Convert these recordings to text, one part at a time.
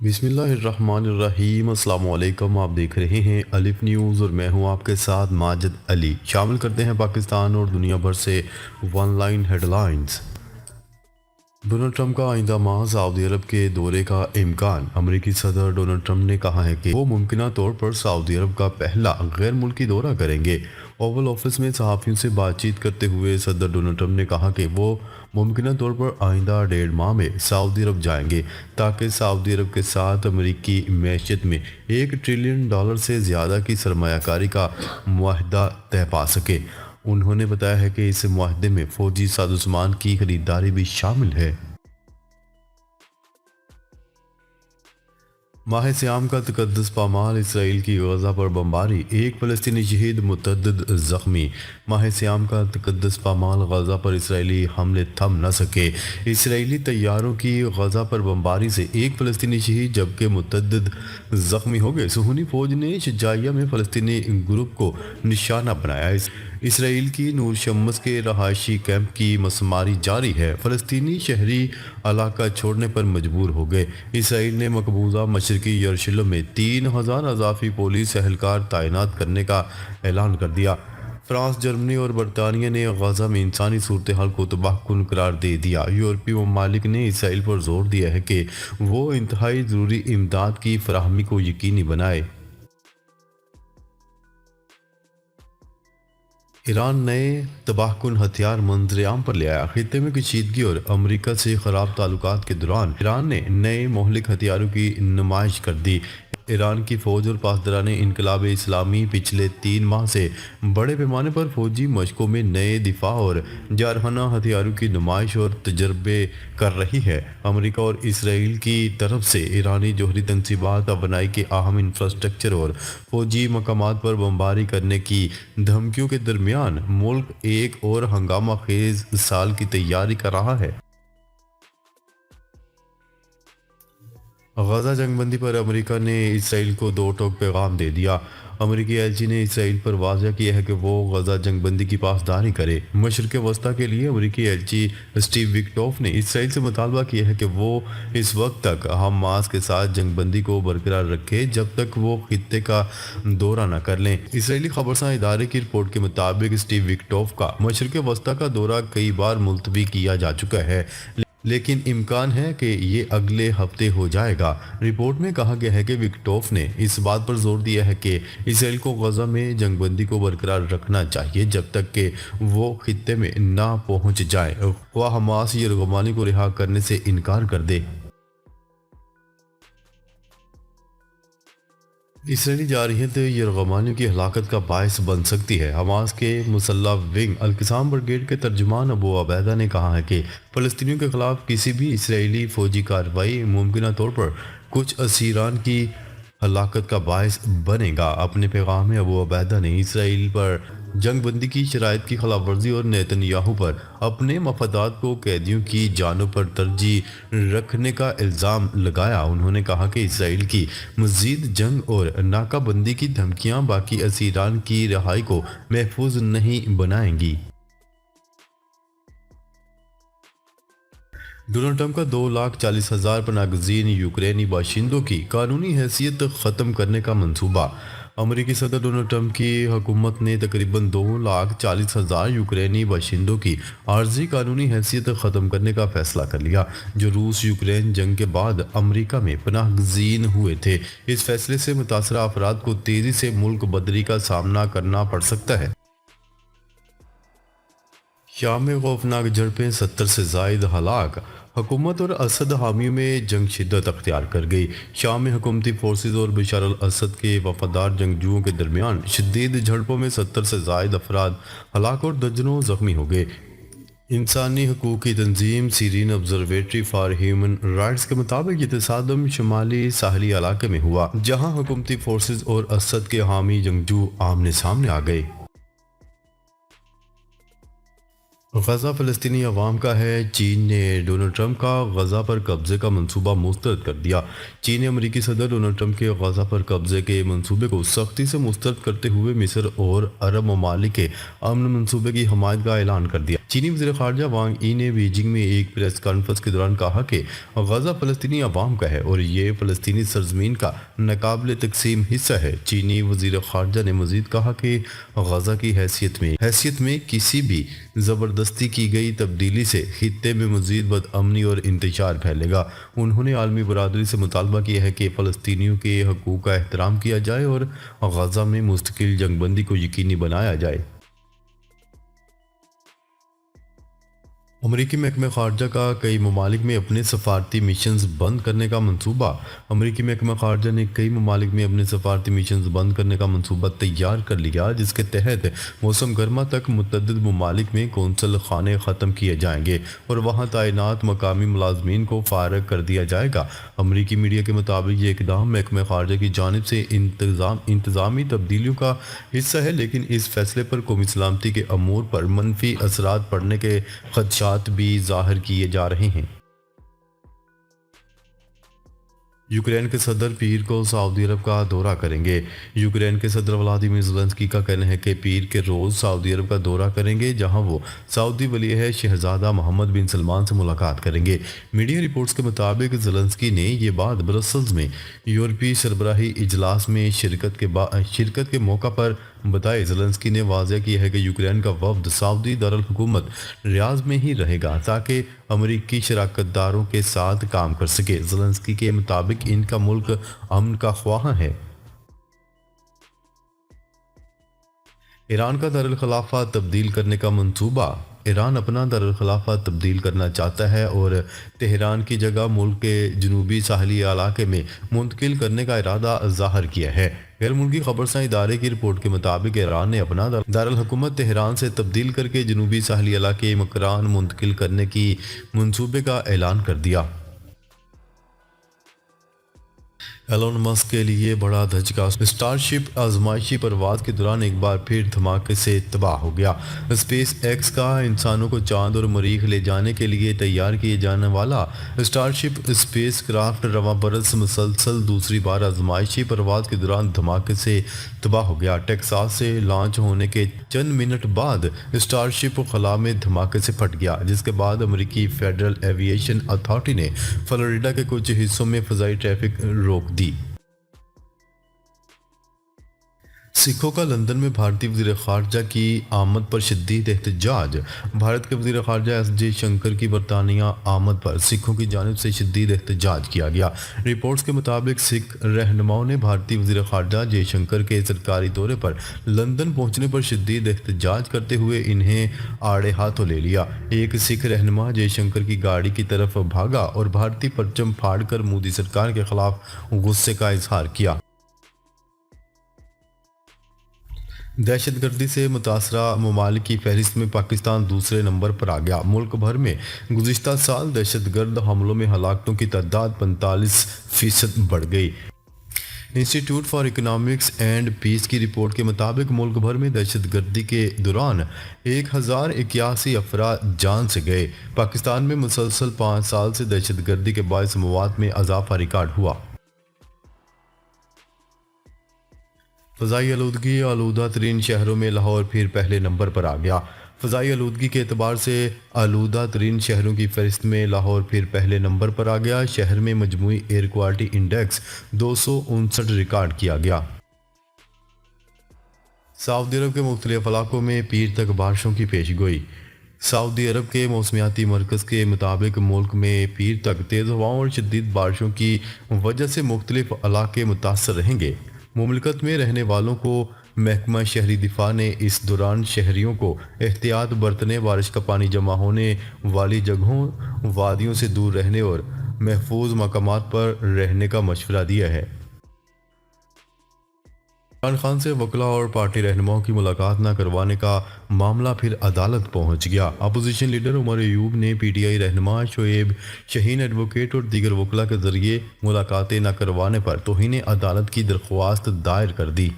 بسم اللہ الرحمن الرحیم۔ السلام علیکم، آپ دیکھ رہے ہیں الف نیوز اور میں ہوں آپ کے ساتھ ماجد علی۔ شامل کرتے ہیں پاکستان اور دنیا بھر سے online headlines. Donald Trump کا آئندہ ماہ سعودی عرب کے دورے کا امکان۔ امریکی صدر ڈونلڈ ٹرمپ نے کہا ہے کہ وہ ممکنہ طور پر سعودی عرب کا پہلا غیر ملکی دورہ کریں گے۔ اوول آفس میں صحافیوں سے بات چیت کرتے ہوئے صدر ڈونلڈ ٹرمپ نے کہا کہ وہ ممکنہ طور پر آئندہ 1.5 ماہ میں سعودی عرب جائیں گے تاکہ سعودی عرب کے ساتھ امریکی معیشت میں $1 ٹریلین سے زیادہ کی سرمایہ کاری کا معاہدہ طے پا سکے۔ انہوں نے بتایا ہے کہ اس معاہدے میں فوجی سازوسامان کی خریداری بھی شامل ہے۔ ماہ سیام کا تقدس پامال، اسرائیل کی غزہ پر بمباری، ایک فلسطینی شہید، متعدد زخمی۔ ماہ سیام کا تقدس پامال، غزہ پر اسرائیلی حملے تھم نہ سکے۔ اسرائیلی طیاروں کی غزہ پر بمباری سے ایک فلسطینی شہید جبکہ متعدد زخمی ہو گئے۔ صہیونی فوج نے شجاعیہ میں فلسطینی گروپ کو نشانہ بنایا۔ اسرائیل کی نور شمس کے رہائشی کیمپ کی مسماری جاری ہے، فلسطینی شہری علاقہ چھوڑنے پر مجبور ہو گئے۔ اسرائیل نے مقبوضہ مشرقی یروشلم میں 3000 اضافی پولیس اہلکار تعینات کرنے کا اعلان کر دیا۔ فرانس، جرمنی اور برطانیہ نے غزہ میں انسانی صورتحال کو تباہ کن قرار دے دیا۔ یورپی ممالک نے اسرائیل پر زور دیا ہے کہ وہ انتہائی ضروری امداد کی فراہمی کو یقینی بنائے۔ ایران نئے تباہ کن ہتھیار منظر عام پر لے آیا۔ خطے میں کشیدگی اور امریکہ سے خراب تعلقات کے دوران ایران نے نئے مہلک ہتھیاروں کی نمائش کر دی۔ ایران کی فوج اور پاسداران انقلاب اسلامی پچھلے 3 ماہ سے بڑے پیمانے پر فوجی مشقوں میں نئے دفاع اور جارحانہ ہتھیاروں کی نمائش اور تجربے کر رہی ہے۔ امریکہ اور اسرائیل کی طرف سے ایرانی جوہری تنصیبات، توانائی کے اہم انفراسٹرکچر اور فوجی مقامات پر بمباری کرنے کی دھمکیوں کے درمیان ملک ایک اور ہنگامہ خیز سال کی تیاری کر رہا ہے۔ غزہ جنگ بندی پر امریکہ نے اسرائیل کو 2 ٹوک پیغام دے دیا۔ امریکی ایلچی نے اسرائیل پر واضح کیا ہے کہ وہ غزہ جنگ بندی کی پاسداری کرے۔ مشرق وسطیٰ کے لیے امریکی ایلچی اسٹیو وٹکوف نے اسرائیل سے مطالبہ کیا ہے کہ وہ اس وقت تک حماس کے ساتھ جنگ بندی کو برقرار رکھے جب تک وہ خطے کا دورہ نہ کر لیں۔ اسرائیلی خبرساں ادارے کی رپورٹ کے مطابق اسٹیو وٹکوف کا مشرق وسطیٰ کا دورہ کئی بار ملتوی کیا جا چکا ہے، لیکن امکان ہے کہ یہ اگلے ہفتے ہو جائے گا۔ رپورٹ میں کہا گیا ہے کہ وٹکوف نے اس بات پر زور دیا ہے کہ اسرائیل کو غزہ میں جنگ بندی کو برقرار رکھنا چاہیے جب تک کہ وہ خطے میں نہ پہنچ جائے، خواہ حماس یرغمالی کو رہا کرنے سے انکار کر دے۔ اسرائیلی جارحیت یرغمالیوں کی ہلاکت کا باعث بن سکتی ہے۔ حماس کے مسلح ونگ القسام بریگیڈ کے ترجمان ابو عبیدہ نے کہا ہے کہ فلسطینیوں کے خلاف کسی بھی اسرائیلی فوجی کارروائی ممکنہ طور پر کچھ اسیران کی ہلاکت کا باعث بنے گا۔ اپنے پیغام میں ابو عبیدہ نے اسرائیل پر جنگ بندی کی شرائط کی خلاف ورزی اور نیتن یاہو پر اپنے مفادات کو قیدیوں کی جانوں پر ترجیح رکھنے کا الزام لگایا۔ انہوں نے کہا کہ اسرائیل کی مزید جنگ اور ناکہ بندی کی دھمکیاں باقی اسیران کی رہائی کو محفوظ نہیں بنائیں گی۔ ڈونلڈ ٹرمپ کا 2,40,000 پناہ گزین یوکرینی باشندوں کی قانونی حیثیت ختم کرنے کا منصوبہ۔ امریکی صدر ڈونلڈ ٹرمپ کی حکومت نے تقریباً 2,40,000 یوکرینی باشندوں کی عارضی قانونی حیثیت ختم کرنے کا فیصلہ کر لیا، جو روس یوکرین جنگ کے بعد امریکہ میں پناہ گزین ہوئے تھے۔ اس فیصلے سے متاثرہ افراد کو تیزی سے ملک بدری کا سامنا کرنا پڑ سکتا ہے۔ شام میں خوفناک جھڑپیں، 70 سے زائد ہلاک۔ حکومت اور اسد حامیوں میں جنگ شدت اختیار کر گئی۔ شام میں حکومتی فورسز اور بشار الاسد کے وفادار جنگجوؤں کے درمیان شدید جھڑپوں میں 70 سے زائد افراد ہلاک اور درجنوں زخمی ہو گئے۔ انسانی حقوق کی تنظیم سیرین آبزرویٹری فار ہیومن رائٹس کے مطابق یہ تصادم شمالی ساحلی علاقے میں ہوا، جہاں حکومتی فورسز اور اسد کے حامی جنگجو آمنے سامنے آ گئے۔ غزہ فلسطینی عوام کا ہے، چین نے ڈونلڈ ٹرمپ کا غزہ پر قبضے کا منصوبہ مسترد کر دیا۔ چین نے امریکی صدر ڈونلڈ ٹرمپ کے غزہ پر قبضے کے منصوبے کو سختی سے مسترد کرتے ہوئے مصر اور عرب ممالک کے امن منصوبے کی حمایت کا اعلان کر دیا۔ چینی وزیر خارجہ وانگ ای نے بیجنگ میں ایک پریس کانفرنس کے دوران کہا کہ غزہ فلسطینی عوام کا ہے اور یہ فلسطینی سرزمین کا ناقابل تقسیم حصہ ہے۔ چینی وزیر خارجہ نے مزید کہا کہ غزہ کی حیثیت میں کسی بھی زبردستی کی گئی تبدیلی سے خطے میں مزید بدامنی اور انتشار پھیلے گا۔ انہوں نے عالمی برادری سے مطالبہ کیا ہے کہ فلسطینیوں کے حقوق کا احترام کیا جائے اور غزہ میں مستقل جنگ بندی کو یقینی بنایا جائے۔ امریکی محکمہ خارجہ کا کئی ممالک میں اپنے سفارتی مشنز بند کرنے کا منصوبہ۔ امریکی محکمہ خارجہ نے کئی ممالک میں اپنے سفارتی مشنز بند کرنے کا منصوبہ تیار کر لیا، جس کے تحت موسم گرما تک متعدد ممالک میں قونصل خانے ختم کیے جائیں گے اور وہاں تعینات مقامی ملازمین کو فارغ کر دیا جائے گا۔ امریکی میڈیا کے مطابق یہ اقدام محکمہ خارجہ کی جانب سے انتظامی تبدیلیوں کا حصہ ہے، لیکن اس فیصلے پر قومی سلامتی کے امور پر منفی اثرات پڑنے کے خدشات بھی ظاہر کیے جا رہے ہیں۔ یوکرین کے صدر پیر کو سعودی عرب کا دورہ کریں گے۔ یوکرین کے صدر ولادیمیر زیلنسکی کا کہنا ہے کہ پیر کے روز سعودی عرب کا دورہ کریں گے، جہاں وہ سعودی ولی عہد شہزادہ محمد بن سلمان سے ملاقات کریں گے۔ میڈیا رپورٹس کے مطابق زیلنسکی نے یہ بات برسلز میں یورپی سربراہی اجلاس میں شرکت کے موقع پر بتائے۔ زیلنسکی نے واضح کیا ہے کہ یوکرین کا وفد سعودی دارالحکومت ریاض میں ہی رہے گا تاکہ امریکی شراکت داروں کے ساتھ کام کر سکے۔ زیلنسکی کے مطابق ان کا ملک امن کا خواہاں ہے۔ ایران کا دارالخلافہ تبدیل کرنے کا منصوبہ۔ ایران اپنا دارالخلافہ تبدیل کرنا چاہتا ہے اور تہران کی جگہ ملک کے جنوبی ساحلی علاقے میں منتقل کرنے کا ارادہ ظاہر کیا ہے۔ غیر ملکی خبرساں ادارے کی رپورٹ کے مطابق ایران نے اپنا دارالحکومت تہران سے تبدیل کر کے جنوبی ساحلی علاقے مکران منتقل کرنے کی منصوبے کا اعلان کر دیا۔ ایلون مسک کے لیے بڑا دھچکا، اسٹار شپ آزمائشی پرواز کے دوران ایک بار پھر دھماکے سے تباہ ہو گیا۔ اسپیس ایکس کا انسانوں کو چاند اور مریخ لے جانے کے لیے تیار کیے جانے والا اسٹار شپ اسپیس کرافٹ رواں برس مسلسل دوسری بار آزمائشی پرواز کے دوران دھماکے سے تباہ ہو گیا۔ ٹیکساس سے لانچ ہونے کے چند منٹ بعد اسٹار شپ خلا میں دھماکے سے پھٹ گیا، جس کے بعد امریکی فیڈرل ایویشن اتھارٹی نے فلوریڈا کے کچھ حصوں میں فضائی ٹریفک روک دی۔ سکھوں کا لندن میں بھارتی وزیر خارجہ کی آمد پر شدید احتجاج۔ بھارت کے وزیر خارجہ ایس جے شنکر کی برطانیہ آمد پر سکھوں کی جانب سے شدید احتجاج کیا گیا۔ رپورٹس کے مطابق سکھ رہنماؤں نے بھارتی وزیر خارجہ جے شنکر کے سرکاری دورے پر لندن پہنچنے پر شدید احتجاج کرتے ہوئے انہیں آڑے ہاتھوں لے لیا۔ ایک سکھ رہنما جے شنکر کی گاڑی کی طرف بھاگا اور بھارتی پرچم پھاڑ کر مودی سرکار کے خلاف غصے کا اظہار کیا۔ دہشت گردی سے متاثرہ ممالک کی فہرست میں پاکستان دوسرے نمبر پر آ گیا۔ ملک بھر میں گزشتہ سال دہشت گرد حملوں میں ہلاکتوں کی تعداد 45% بڑھ گئی۔ انسٹی ٹیوٹ فار اکنامکس اینڈ پیس کی رپورٹ کے مطابق ملک بھر میں دہشت گردی کے دوران 1081 افراد جان سے گئے۔ پاکستان میں مسلسل 5 سال سے دہشت گردی کے باعث مواد میں اضافہ ریکارڈ ہوا۔ فضائی آلودگی آلودہ ترین شہروں میں لاہور پھر پہلے نمبر پر آ گیا۔ فضائی آلودگی کے اعتبار سے آلودہ ترین شہروں کی فہرست میں لاہور پھر پہلے نمبر پر آ گیا۔ شہر میں مجموعی ایئر کوالٹی انڈیکس 259 ریکارڈ کیا گیا۔ سعودی عرب کے مختلف علاقوں میں پیر تک بارشوں کی پیش گوئی۔ سعودی عرب کے موسمیاتی مرکز کے مطابق ملک میں پیر تک تیز ہواؤں اور شدید بارشوں کی وجہ سے مختلف علاقے متاثر رہیں گے۔ مملکت میں رہنے والوں کو محکمہ شہری دفاع نے اس دوران شہریوں کو احتیاط برتنے، بارش کا پانی جمع ہونے والی جگہوں، وادیوں سے دور رہنے اور محفوظ مقامات پر رہنے کا مشورہ دیا ہے۔ عمران خان سے وکلاء اور پارٹی رہنماؤں کی ملاقات نہ کروانے کا معاملہ پھر عدالت پہنچ گیا۔ اپوزیشن لیڈر عمر ایوب نے پی ٹی آئی رہنما شعیب شہین ایڈوکیٹ اور دیگر وکلاء کے ذریعے ملاقاتیں نہ کروانے پر توہین عدالت کی درخواست دائر کر دی۔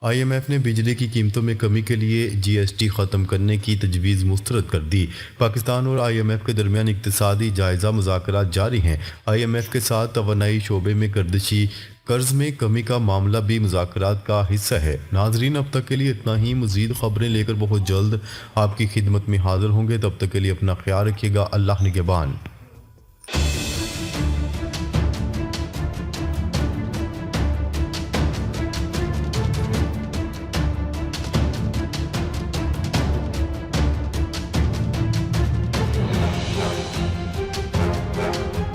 آئی ایم ایف نے بجلی کی قیمتوں میں کمی کے لیے جی ایس ٹی ختم کرنے کی تجویز مسترد کر دی۔ پاکستان اور آئی ایم ایف کے درمیان اقتصادی جائزہ مذاکرات جاری ہیں۔ آئی ایم ایف کے ساتھ توانائی شعبے میں گردشی قرض میں کمی کا معاملہ بھی مذاکرات کا حصہ ہے۔ ناظرین، اب تک کے لیے اتنا ہی۔ مزید خبریں لے کر بہت جلد آپ کی خدمت میں حاضر ہوں گے۔ تب تک کے لیے اپنا خیال رکھیے گا۔ اللہ نگہبان۔